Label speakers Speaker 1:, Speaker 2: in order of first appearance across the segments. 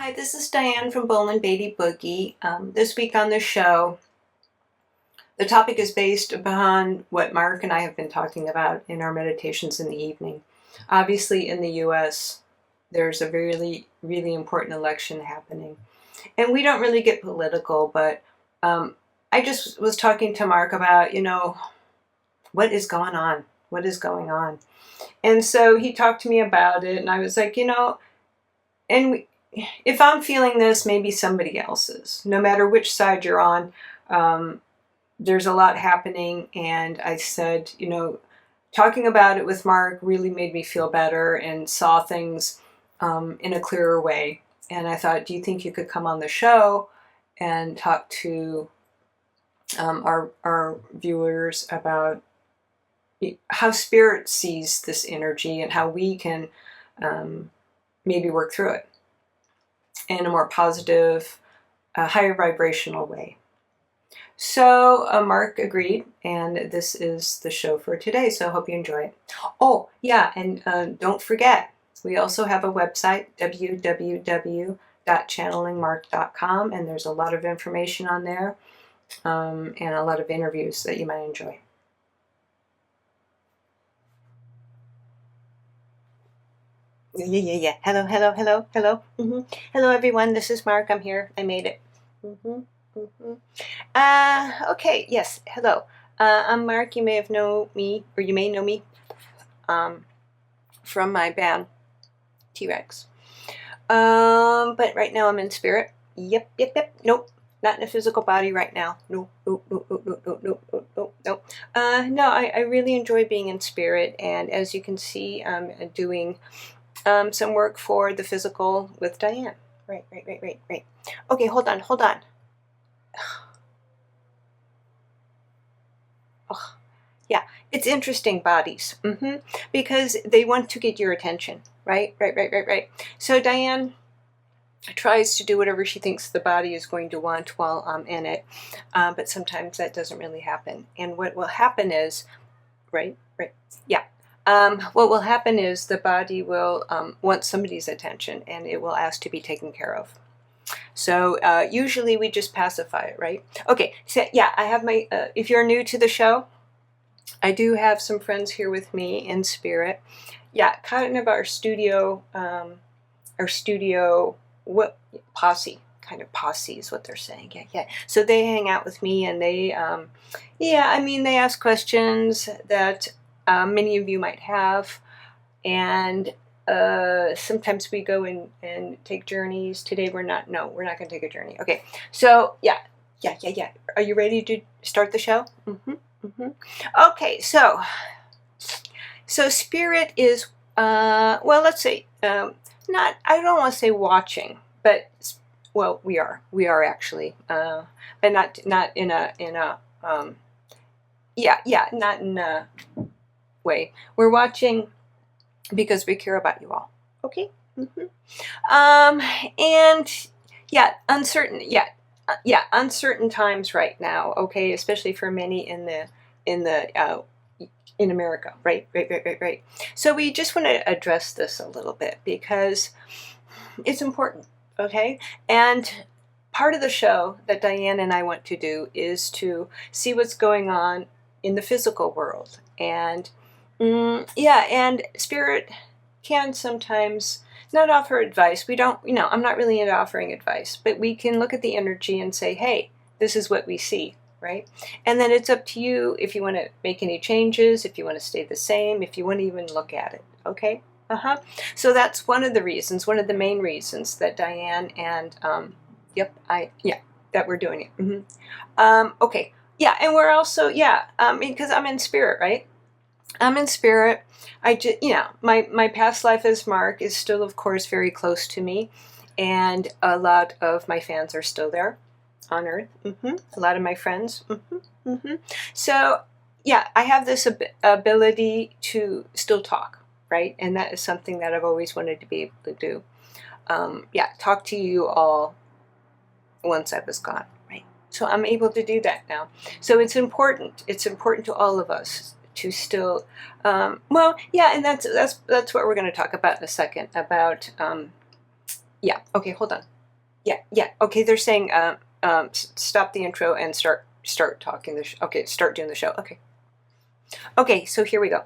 Speaker 1: Hi, this is Diane from Bolan-Beaty Boogie. This week on the show, the topic is based upon what Marc and I have been talking about in our meditations in the evening. Obviously, in the U.S., there's a really important election happening. And we don't really get political, but I just was talking to Marc about, what is going on? What is going on? And so he talked to me about it, and I was like, if I'm feeling this, maybe somebody else is. No matter which side you're on, there's a lot happening. And I said, talking about it with Marc really made me feel better and saw things in a clearer way. And I thought, do you think you could come on the show and talk to our viewers about how Spirit sees this energy and how we can maybe work through it in a more positive, higher vibrational way. So Marc agreed, and this is the show for today, so I hope you enjoy it. Oh, yeah, and don't forget, we also have a website, www.channelingmarc.com, and there's a lot of information on there, and a lot of interviews that you might enjoy. Yeah. Hello. Hello, everyone. This is Marc. I'm here. I made it. Okay. Yes. Hello. I'm Marc. You may have known me, or you may know me from my band T-Rex. But right now I'm in spirit. Yep. Nope. Not in a physical body right now. No. No, I really enjoy being in spirit, and as you can see, I'm doing some work for the physical with Diane. Right. Okay, hold on. Oh, yeah, it's interesting, bodies. Because they want to get your attention. Right. So Diane tries to do whatever she thinks the body is going to want while I'm in it, but sometimes that doesn't really happen. And what will happen is, what will happen is the body will want somebody's attention, and it will ask to be taken care of. So usually we just pacify it, right? Okay, so yeah, I have my, if you're new to the show, I do have some friends here with me in spirit. Yeah, kind of our studio, what posse, kind of posse is what they're saying. Yeah. So they hang out with me, and they, they ask questions that many of you might have, and sometimes we go and take journeys. Today we're not going to take a journey. Okay, so yeah. Are you ready to start the show? Okay, so spirit is, let's say, I don't want to say watching, but, well, we are actually, but not in a, not in a way. We're watching because we care about you all. Okay. And yeah, uncertain times right now. Okay, especially for many in America. Right. So we just want to address this a little bit because it's important. Okay, and part of the show that Diane and I want to do is to see what's going on in the physical world, and and spirit can sometimes not offer advice. We don't, I'm not really into offering advice, but we can look at the energy and say, hey, this is what we see, right? And then it's up to you if you want to make any changes, if you want to stay the same, if you want to even look at it, okay? So that's one of the main reasons that Diane and, that we're doing it. Okay, yeah, and we're also, because I'm in spirit, right? I'm in spirit. I just, my past life as Marc is still, of course, very close to me, and a lot of my fans are still there on Earth. A lot of my friends. So, yeah, I have this ability to still talk, right? And that is something that I've always wanted to be able to do. Talk to you all once I was gone, right? So I'm able to do that now. So it's important. It's important to all of us to still, and that's what we're going to talk about in a second. About, okay, hold on. Yeah. Okay, they're saying stop the intro and start talking okay, start doing the show. Okay, so here we go.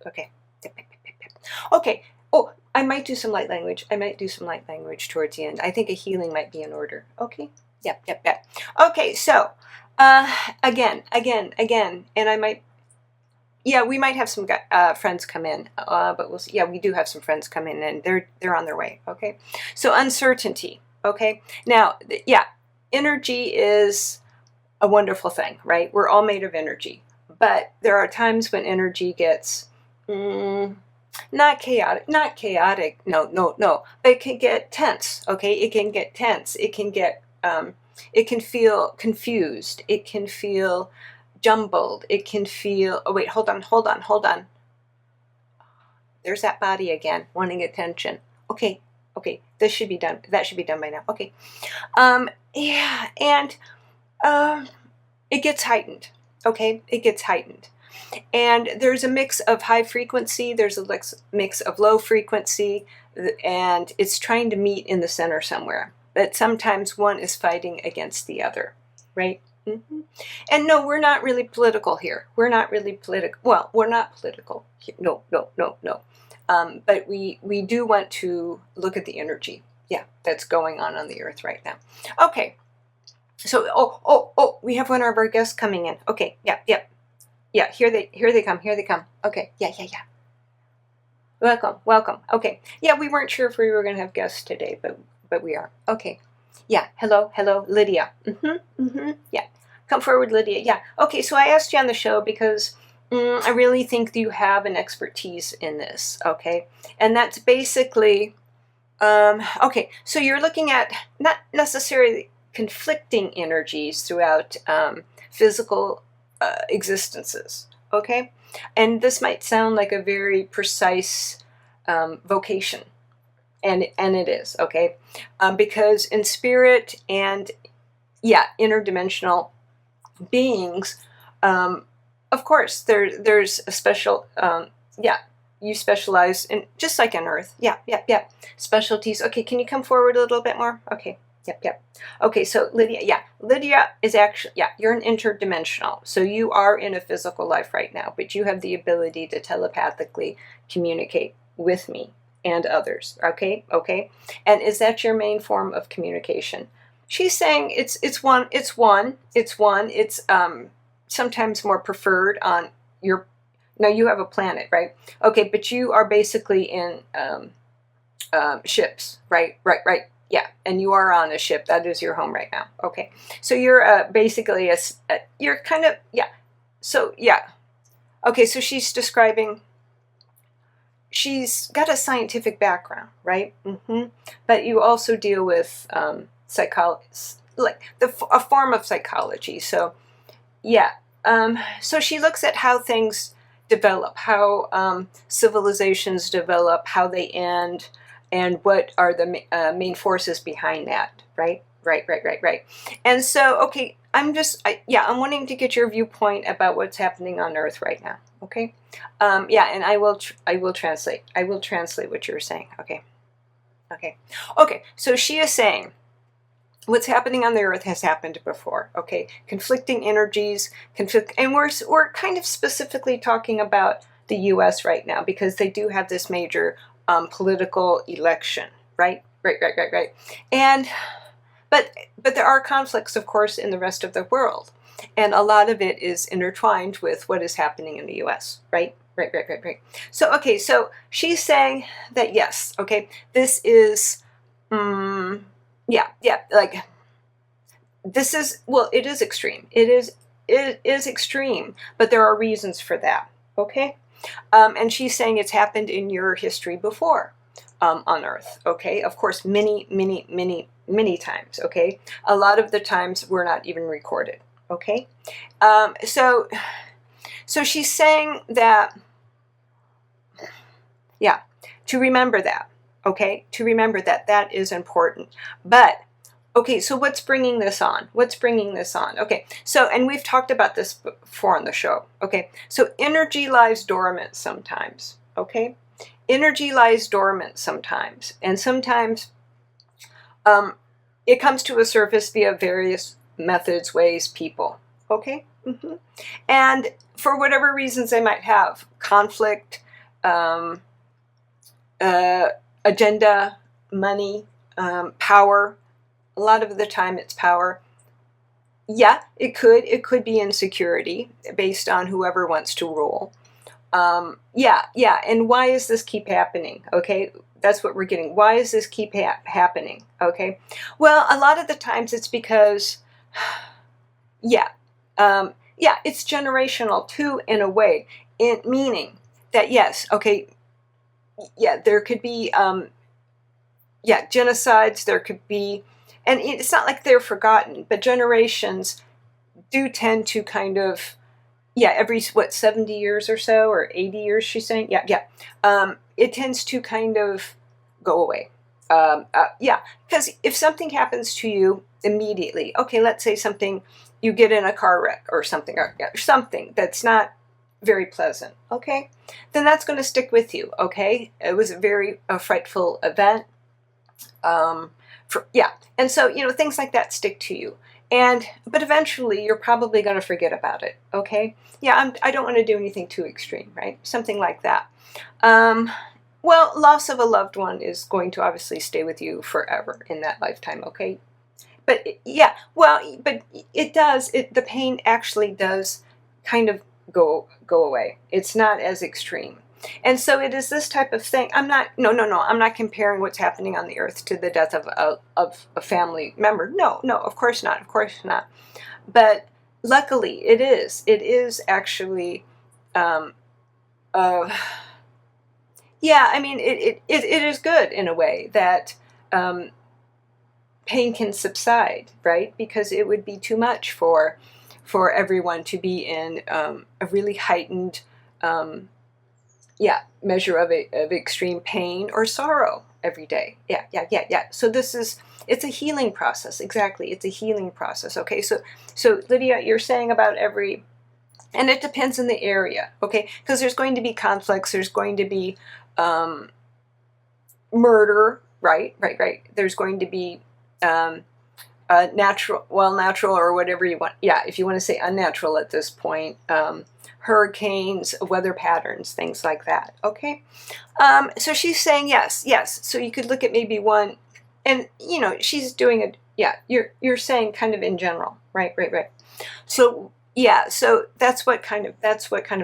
Speaker 1: Okay. Okay. Oh, I might do some light language. Towards the end. I think a healing might be in order. Okay. Yep. Okay, so again, and I might, yeah, we might have some friends come in, but we'll see. Yeah, we do have some friends come in, and they're on their way. Okay, so uncertainty. Okay, now, yeah, energy is a wonderful thing, right? We're all made of energy, but there are times when energy gets not chaotic. No, but it can get tense. Okay, it can get tense. It can get it can feel confused. It can feel jumbled. It can feel, oh wait, hold on. There's that body again, wanting attention. Okay, this should be done. That should be done by now. Okay. Yeah, and it gets heightened. Okay, it gets heightened. And there's a mix of high frequency, there's a mix of low frequency, and it's trying to meet in the center somewhere. But sometimes one is fighting against the other, right? Mm-hmm. And no, we're not really political here. We're not political. No. But we do want to look at the energy, yeah, that's going on the earth right now. Okay. So, oh, we have one of our guests coming in. Okay, yeah. Here they come. Okay, yeah. Welcome. Okay, yeah, we weren't sure if we were going to have guests today, but we are. Okay, yeah. Hello, Lydia. Yeah, come forward, Lydia. Yeah. Okay, so I asked you on the show because I really think you have an expertise in this. Okay, and that's basically okay. So you're looking at not necessarily conflicting energies throughout physical existences, okay? And this might sound like a very precise vocation, and it is, okay? Because in spirit and, yeah, interdimensional beings, of course, there's a special, yeah, you specialize in, just like on Earth, yeah, specialties. Okay, can you come forward a little bit more? Okay. Yep. Okay, so Lydia is actually, yeah, you're an interdimensional. So you are in a physical life right now, but you have the ability to telepathically communicate with me and others, okay? And is that your main form of communication? She's saying it's sometimes more preferred on your, now you have a planet, right? Okay, but you are basically in ships, right? Yeah, and you are on a ship. That is your home right now. Okay, so you're basically you're kind of, yeah. So yeah, okay. So she's describing. She's got a scientific background, right? But you also deal with psychology, like a form of psychology. So yeah. So she looks at how things develop, how civilizations develop, how they end, and what are the main forces behind that, right? And so, okay, I'm wanting to get your viewpoint about what's happening on Earth right now, okay? Yeah, and I will translate. I will translate what you're saying, okay? So she is saying, what's happening on the Earth has happened before, okay? Conflicting energies, and we're kind of specifically talking about the U.S. right now because they do have this major political election, right? And but there are conflicts, of course, in the rest of the world, and a lot of it is intertwined with what is happening in the U.S., right? So okay, so she's saying that yes, okay, this is, like this is, well, it is extreme. It is extreme, but there are reasons for that, okay? And she's saying it's happened in your history before on Earth, okay? Of course, many times, okay? A lot of the times were not even recorded, okay? So she's saying that, yeah, to remember that, okay? To remember that is important. But, okay, so what's bringing this on? Okay, so, and we've talked about this before on the show, okay? So energy lies dormant sometimes, okay? Energy lies dormant sometimes, and sometimes it comes to a surface via various methods, ways, people. Okay? And for whatever reasons they might have, conflict, agenda, money, power. A lot of the time it's power. Yeah, it could be insecurity based on whoever wants to rule. Yeah. And why does this keep happening? Okay, that's what we're getting. Why does this keep happening? Okay, well, a lot of the times it's because, yeah, it's generational too, in a way, meaning that yes, okay, yeah, there could be, genocides. There could be, and it's not like they're forgotten, but generations do tend to kind of, every, 70 years or so, or 80 years, she's saying? It tends to kind of go away. Because if something happens to you immediately, okay, let's say something, you get in a car wreck or something that's not very pleasant, okay, then that's going to stick with you, okay? It was a frightful event. And so, things like that stick to you. But eventually you're probably going to forget about it, okay? I don't want to do anything too extreme, right? Something like that. Well, loss of a loved one is going to obviously stay with you forever in that lifetime, okay? But but it does, the pain actually does kind of go away. It's not as extreme. And so it is this type of thing. I'm not comparing what's happening on the earth to the death of a family member. No, of course not. But luckily it is actually, it is good in a way that, pain can subside, right? Because it would be too much for everyone to be in, a really heightened, measure of extreme pain or sorrow every day. So it's a healing process. Exactly. It's a healing process. Okay. So Lydia, you're saying about and it depends on the area. Okay. Because there's going to be conflicts. There's going to be, murder. Right. There's going to be, natural or whatever you want. If you want to say unnatural at this point, hurricanes, weather patterns, things like that. Okay, so she's saying yes. So you could look at maybe one, and she's doing it. You're saying kind of in general, right. So so that's what kind of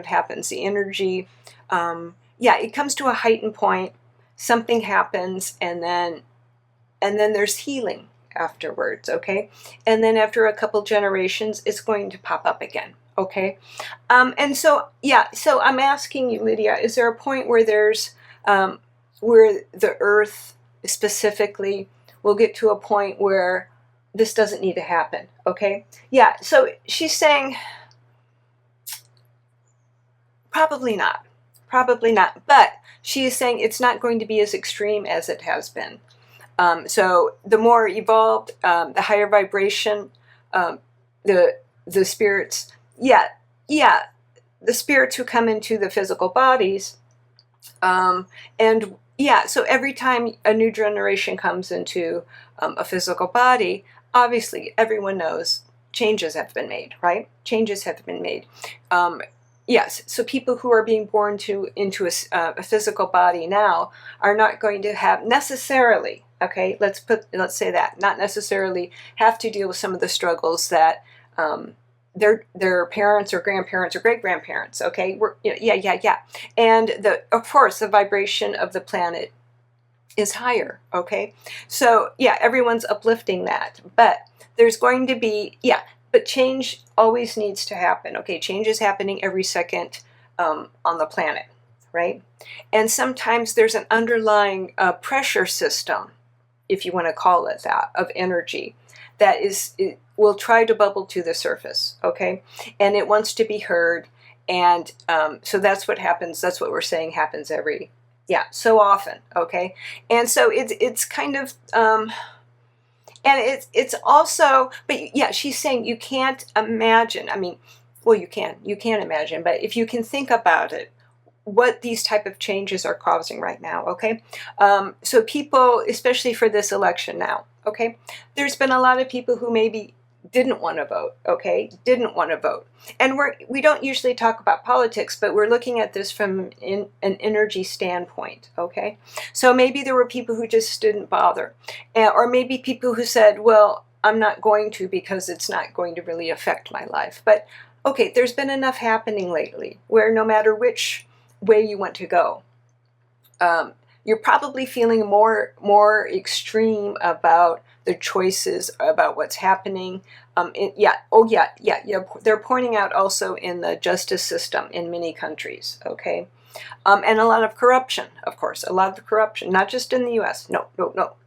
Speaker 1: happens. The energy, it comes to a heightened point. Something happens, and then there's healing afterwards, okay? And then after a couple generations, it's going to pop up again, okay? And so I'm asking you, Lydia, is there a point where there's, where the earth specifically will get to a point where this doesn't need to happen, okay? So she's saying, probably not, but she is saying it's not going to be as extreme as it has been. So the more evolved, the higher vibration, the spirits, the spirits who come into the physical bodies, so every time a new generation comes into a physical body, obviously everyone knows changes have been made, right? Changes have been made. Yes, so people who are being born into a physical body now are not going to have necessarily, okay, let's say that, not necessarily have to deal with some of the struggles that their parents or grandparents or great-grandparents, okay, and of course the vibration of the planet is higher, okay, so everyone's uplifting that, but there's going to be, but change always needs to happen, okay? Change is happening every second on the planet, right? And sometimes there's an underlying pressure system, if you want to call it that, of energy that will try to bubble to the surface, okay? And it wants to be heard, and so that's what happens. That's what we're saying happens so often, okay? And so it's kind of... and it's also, but she's saying you can't imagine. I mean, well, you can imagine, but if you can think about it, what these type of changes are causing right now, okay? So people, especially for this election now, okay, there's been a lot of people who maybe didn't want to vote, okay, didn't want to vote. And we don't usually talk about politics, but we're looking at this from an energy standpoint, okay? So maybe there were people who just didn't bother, or maybe people who said, well, I'm not going to because it's not going to really affect my life. But okay, there's been enough happening lately where no matter which way you want to go, you're probably feeling more extreme about the choices, about what's happening. They're pointing out also in the justice system in many countries, okay? And a lot of corruption, of course, a lot of corruption, not just in the U.S. No,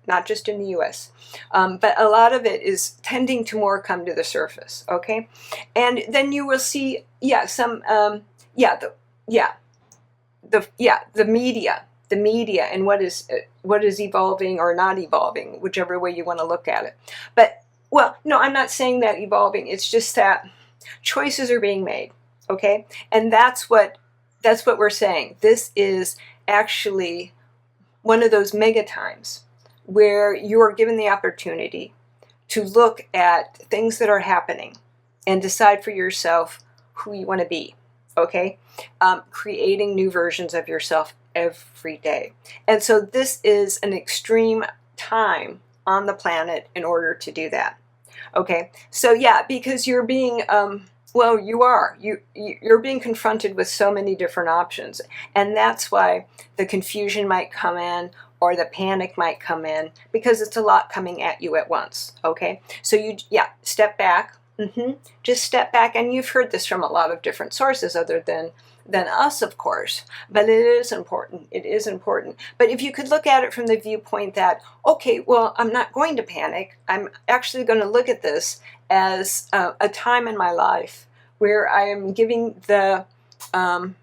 Speaker 1: not just in the U.S. But a lot of it is tending to more come to the surface, okay? And then you will see, the media and what is evolving or not evolving, whichever way you want to look at it. But, well, no, I'm not saying that evolving. It's just that choices are being made, okay? And that's what we're saying. This is actually one of those mega times where you are given the opportunity to look at things that are happening and decide for yourself who you want to be, okay? Creating new versions of yourself every day. And so this is an extreme time on the planet in order to do that, okay? So yeah, because you're being you're being confronted with so many different options, and that's why the confusion might come in or the panic might come in, because it's a lot coming at you at once, okay? So step back, just step back, and you've heard this from a lot of different sources other than us, of course, but it is important. But if you could look at it from the viewpoint that, okay, well, I'm not going to panic. I'm actually going to look at this as a time in my life where I am giving I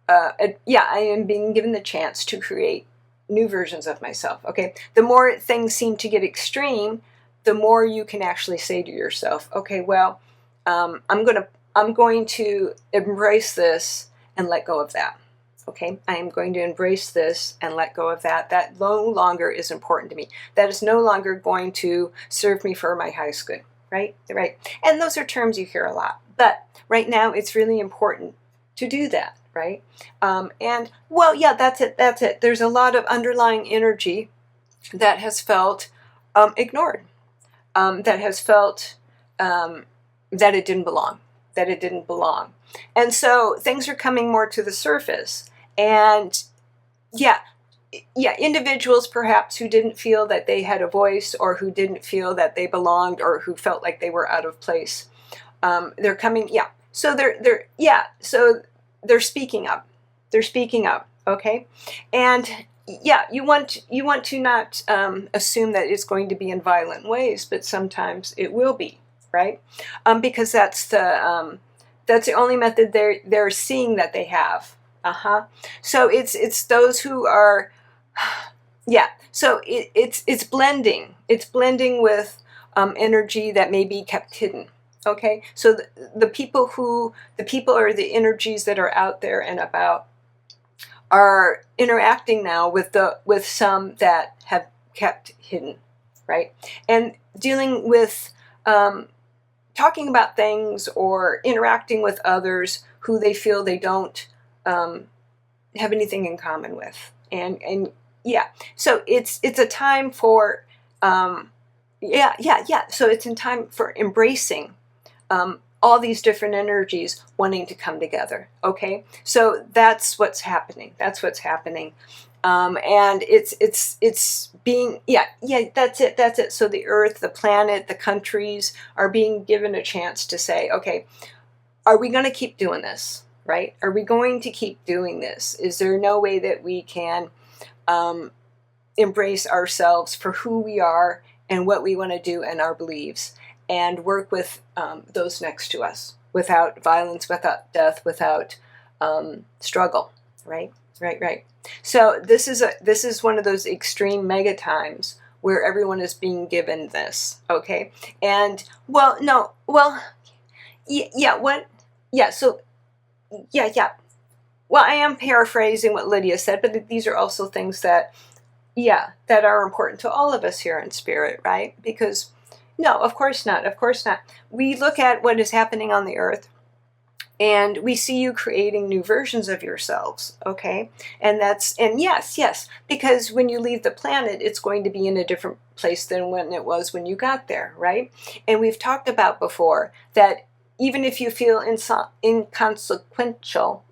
Speaker 1: am being given the chance to create new versions of myself, okay? The more things seem to get extreme, the more you can actually say to yourself, okay, well, I'm going to embrace this and let go of that, okay? I am going to embrace this and let go of that. That no longer is important to me. That is no longer going to serve me for my highest good, right? And those are terms you hear a lot. But right now, it's really important to do that, right? That's it. There's a lot of underlying energy that has felt ignored, that has felt that it didn't belong. And so things are coming more to the surface. And individuals perhaps who didn't feel that they had a voice, or who didn't feel that they belonged, or who felt like they were out of place, they're coming, so they're speaking up. Okay? And you want to not assume that it's going to be in violent ways, but sometimes it will be, right? Because that's the only method they're seeing that they have. So it's those who are, So it's blending. It's blending with energy that may be kept hidden. Okay, so the people or the energies that are out there and about are interacting now with some that have kept hidden, right? And dealing with talking about things or interacting with others who they feel they don't have anything in common with, so it's a time for so it's in time for embracing all these different energies wanting to come together. Okay, so that's what's happening. And it's being that's it. So the earth, the planet, the countries are being given a chance to say, okay, are we going to keep doing this? Right? Are we going to keep doing this? Is there no way that we can embrace ourselves for who we are and what we want to do and our beliefs, and work with those next to us without violence, without death, without struggle, right? So this is one of those extreme mega times where everyone is being given this, okay? And well, I am paraphrasing what Lydia said, but these are also things that, yeah, that are important to all of us here in spirit, right? Because, no, of course not. Of course not. We look at what is happening on the earth, and we see you creating new versions of yourselves, okay? And yes, because when you leave the planet, it's going to be in a different place than when it was when you got there, right? And we've talked about before that even if you feel inconsequential,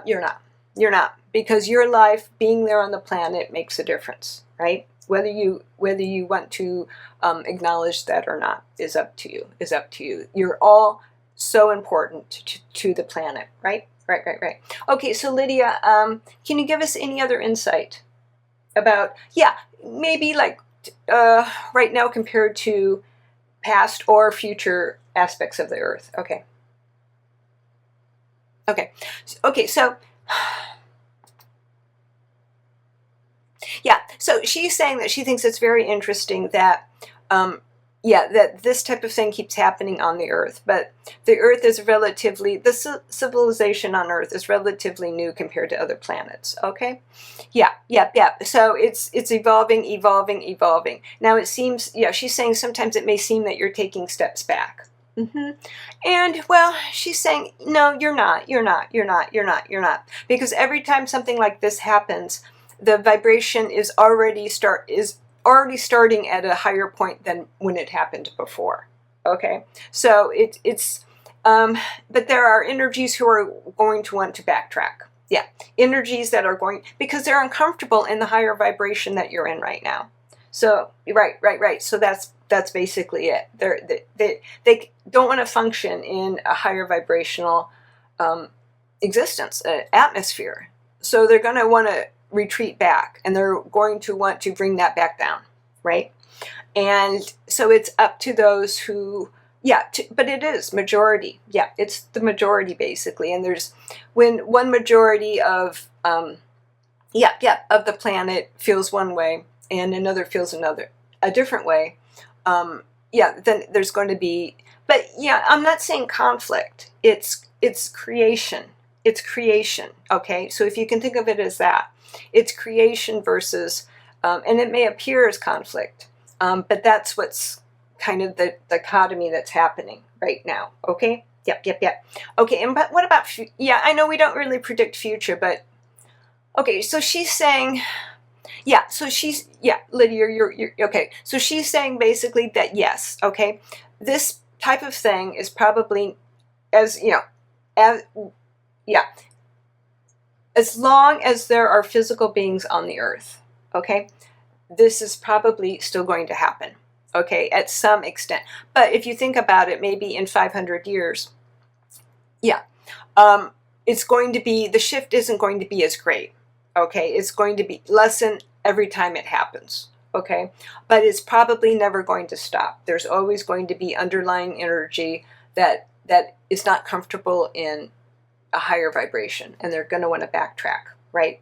Speaker 1: you're not. You're not, because your life being there on the planet makes a difference, right? Whether you want to acknowledge that or not is up to you. You're all so important to the planet, right? Right. Okay, so Lydia, can you give us any other insight about, maybe like right now compared to past or future aspects of the earth? Okay, so yeah, so she's saying that she thinks it's very interesting that that this type of thing keeps happening on the earth, but the earth is the civilization on earth is relatively new compared to other planets, okay? Yeah. So it's evolving. Now it seems, she's saying sometimes it may seem that you're taking steps back. And, well, she's saying, no, you're not. Because every time something like this happens, the vibration is already starting at a higher point than when it happened before. Okay, so it's but there are energies who are going to want to backtrack. Yeah, energies that are going, because they're uncomfortable in the higher vibration that you're in right now. So right. So that's basically it. They don't want to function in a higher vibrational existence, atmosphere. So they're going to want to retreat back, and they're going to want to bring that back down, right? And so it's up to those who, but it is majority. Yeah, it's the majority basically. And there's when one majority of of the planet feels one way and another feels a different way. Then there's going to be, but I'm not saying conflict. It's creation. It's creation. Okay, so if you can think of it as that. It's creation versus, and it may appear as conflict, but that's what's kind of the dichotomy that's happening right now. Okay? Yep. Okay, and but what about, I know we don't really predict future, but, okay, so she's saying, Lydia, you're okay. So she's saying basically that, yes, okay, this type of thing is probably, as long as there are physical beings on the earth, okay, this is probably still going to happen, okay, at some extent. But if you think about it, maybe in 500 years, it's going to be, the shift isn't going to be as great, okay, it's going to be lessen every time it happens, okay, but it's probably never going to stop. There's always going to be underlying energy that is not comfortable in a higher vibration, and they're going to want to backtrack. Right.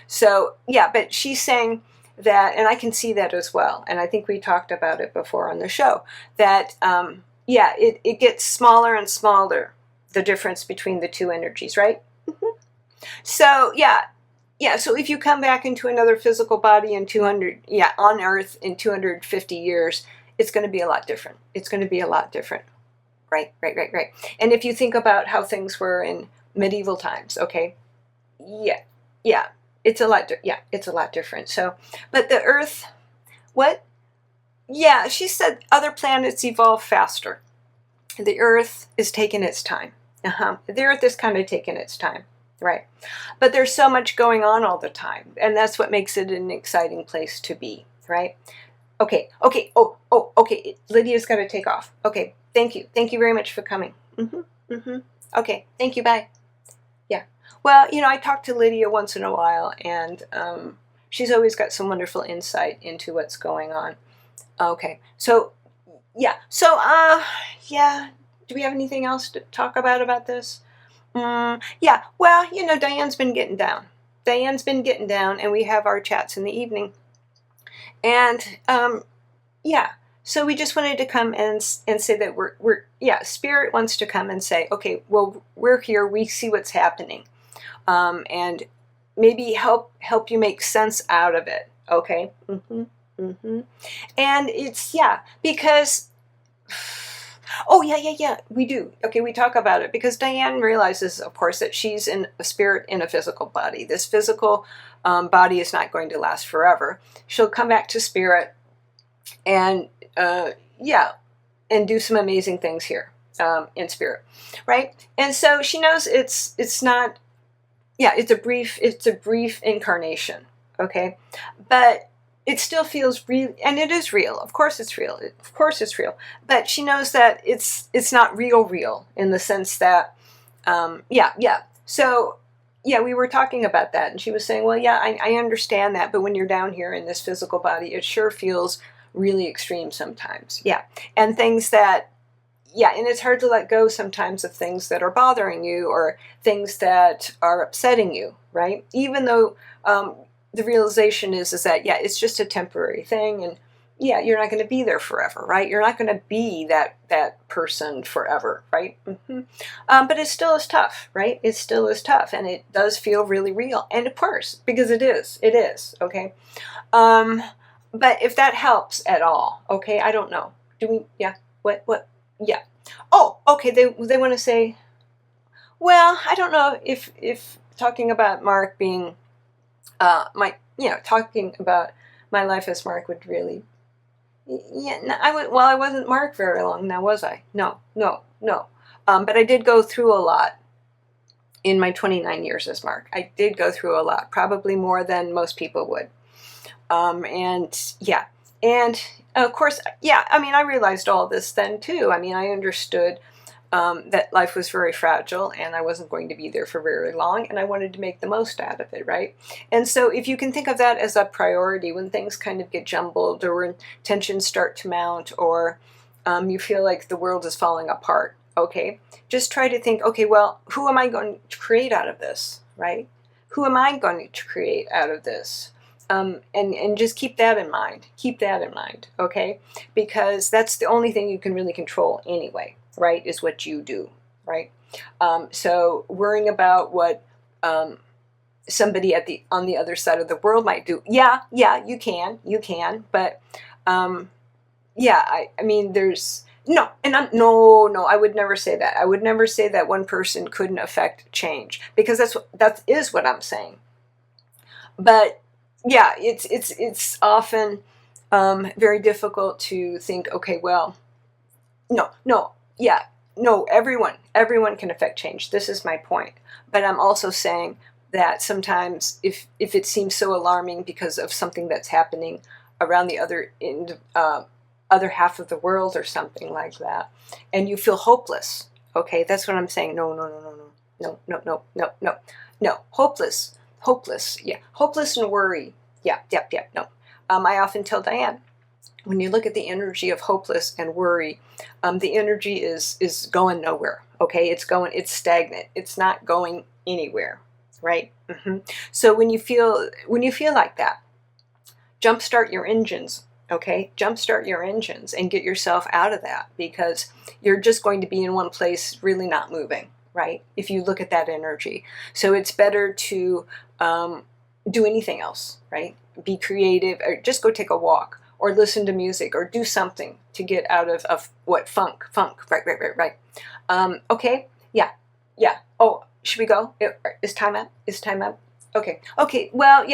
Speaker 1: So, but she's saying that, and I can see that as well, and I think we talked about it before on the show, that, it gets smaller and smaller, the difference between the two energies, right? So, so if you come back into another physical body in on Earth in 250 years, it's going to be a lot different. Right. And if you think about how things were in medieval times, okay, it's a lot different. So, but the Earth, what? Yeah, she said other planets evolve faster. The Earth is taking its time. The Earth is kind of taking its time, right? But there's so much going on all the time, and that's what makes it an exciting place to be, right? Okay. Okay. Lydia's got to take off. Okay. Thank you very much for coming. Okay, thank you, bye. Yeah, well, I talk to Lydia once in a while, and she's always got some wonderful insight into what's going on. Okay, so, do we have anything else to talk about this? Well, Diane's been getting down. And we have our chats in the evening. And, So we just wanted to come and say that Spirit wants to come and say, okay, well, we're here, we see what's happening, and maybe help you make sense out of it, okay? And it's, because, oh, yeah, we do. Okay, we talk about it because Diane realizes, of course, that she's in a spirit in a physical body. This physical body is not going to last forever. She'll come back to spirit and, and do some amazing things here in spirit, right? And so she knows it's not, it's a brief incarnation, okay? But it still feels real, and it is real. Of course it's real. Of course it's real. But she knows that it's not real in the sense that, So, we were talking about that, and she was saying, well, I understand that, but when you're down here in this physical body, it sure feels really extreme sometimes. And things that, and it's hard to let go sometimes of things that are bothering you or things that are upsetting you, right? Even though the realization is that, it's just a temporary thing, and you're not going to be there forever, right? You're not going to be that person forever, right? But it still is tough, right? It still is tough, and it does feel really real, and of course, because it is, okay? But if that helps at all, okay, I don't know. Do we, what, Oh, okay, they want to say, well, I don't know if talking about Marc being, talking about my life as Marc would really, I wasn't Marc very long now, was I? No. But I did go through a lot in my 29 years as Marc. I did go through a lot, probably more than most people would. And of course, I realized all this then too. I understood that life was very fragile and I wasn't going to be there for very long, and I wanted to make the most out of it, right? And so if you can think of that as a priority when things kind of get jumbled or when tensions start to mount or you feel like the world is falling apart, okay, just try to think, okay, well, who am I going to create out of this, right? Who am I going to create out of this? And just keep that in mind. Keep that in mind, okay? Because that's the only thing you can really control anyway, right? Is what you do, right? So worrying about what somebody on the other side of the world might do, you can, but there's no, and I would never say that. I would never say that one person couldn't affect change, because that is what I'm saying. But it's often very difficult to think, okay, well, everyone can affect change. This is my point. But I'm also saying that sometimes if it seems so alarming because of something that's happening around the other half of the world or something like that, and you feel hopeless, okay, that's what I'm saying. No, hopeless, hopeless and worry. No. I often tell Diane, when you look at the energy of hopeless and worry, the energy is going nowhere. Okay, it's stagnant. It's not going anywhere, right? So when you feel like that, jumpstart your engines. Okay, jumpstart your engines and get yourself out of that, because you're just going to be in one place, really not moving, right? If you look at that energy, so it's better to do anything else, right? Be creative, or just go take a walk, or listen to music, or do something to get out of what funk, right. Okay, yeah. Oh, should we go? Is time up? Okay. Well,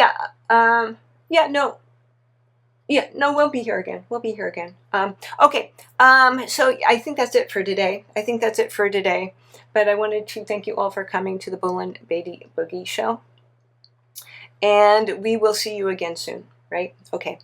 Speaker 1: no, we'll be here again. Okay. So I think that's it for today. But I wanted to thank you all for coming to the Bolan-Beaty Boogie show. And we will see you again soon, right? Okay.